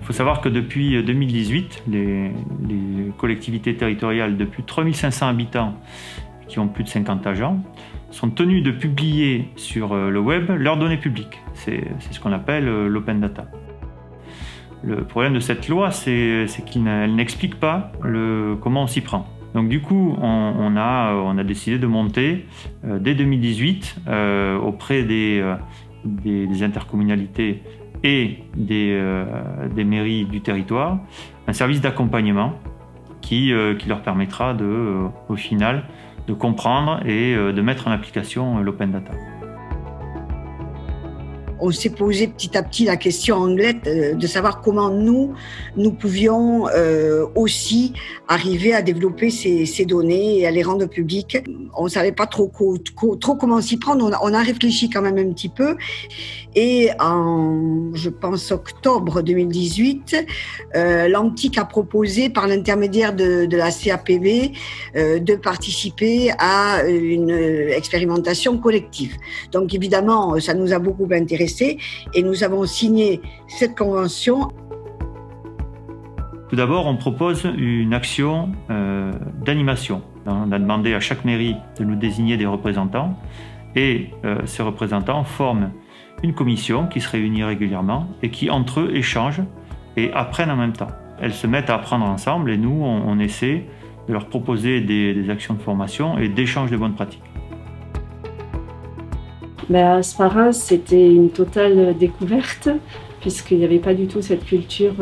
Il faut savoir que depuis 2018, les collectivités territoriales de plus de 3500 habitants qui ont plus de 50 agents sont tenues de publier sur le web leurs données publiques. C'est ce qu'on appelle l'open data. Le problème de cette loi, c'est qu'elle n'explique pas comment on s'y prend. Donc du coup, on a décidé de monter dès 2018 auprès des intercommunalités et des mairies du territoire un service d'accompagnement qui leur permettra au final de comprendre et de mettre en application l'open data. On s'est posé petit à petit la question Anglette de savoir comment nous pouvions aussi arriver à développer ces données et à les rendre publiques. On ne savait pas trop comment s'y prendre. On a réfléchi quand même un petit peu. Et je pense, octobre 2018, l'Antic a proposé, par l'intermédiaire de la CAPV, de participer à une expérimentation collective. Donc évidemment, ça nous a beaucoup intéressés et nous avons signé cette convention. Tout d'abord, on propose une action d'animation. On a demandé à chaque mairie de nous désigner des représentants et ces représentants forment une commission qui se réunit régulièrement et qui, entre eux, échangent et apprennent en même temps. Elles se mettent à apprendre ensemble et nous, on essaie de leur proposer des actions de formation et d'échange de bonnes pratiques. À Sparins, c'était une totale découverte puisqu'il n'y avait pas du tout cette culture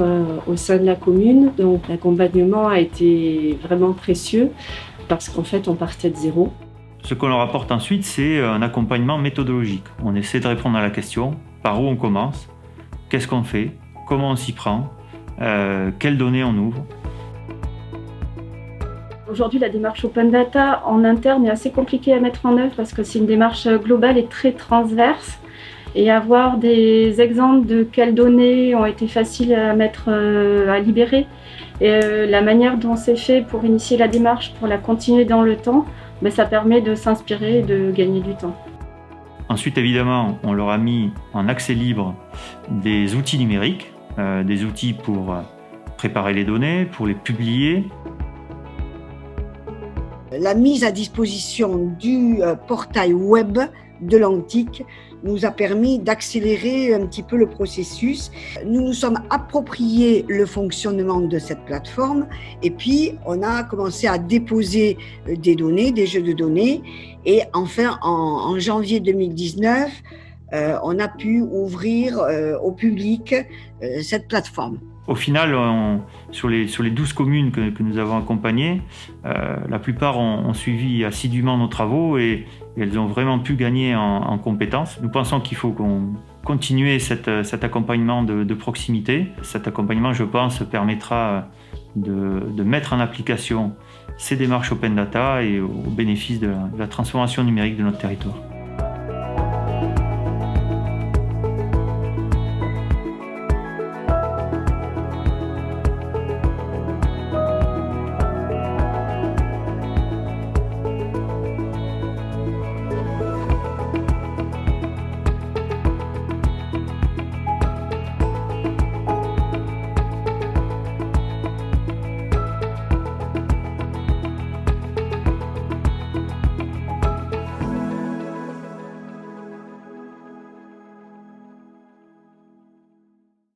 au sein de la commune. Donc l'accompagnement a été vraiment précieux parce qu'en fait, on partait de zéro. Ce qu'on leur apporte ensuite, c'est un accompagnement méthodologique. On essaie de répondre à la question, par où on commence, qu'est-ce qu'on fait, comment on s'y prend, quelles données on ouvre. Aujourd'hui, la démarche Open Data en interne est assez compliquée à mettre en œuvre parce que c'est une démarche globale et très transverse. Et avoir des exemples de quelles données ont été faciles à à libérer et la manière dont c'est fait pour initier la démarche, pour la continuer dans le temps, ça permet de s'inspirer et de gagner du temps. Ensuite, évidemment, on leur a mis en accès libre des outils numériques, des outils pour préparer les données, pour les publier. La mise à disposition du portail web de l'Antic nous a permis d'accélérer un petit peu le processus. Nous nous sommes appropriés le fonctionnement de cette plateforme et puis on a commencé à déposer des données, des jeux de données et enfin en janvier 2019, on a pu ouvrir au public cette plateforme. Au final, sur les 12 communes que nous avons accompagnées, la plupart ont suivi assidûment nos travaux et elles ont vraiment pu gagner en compétences. Nous pensons qu'il faut continuer cet accompagnement de proximité. Cet accompagnement, je pense, permettra de mettre en application ces démarches Open Data et au bénéfice de la transformation numérique de notre territoire.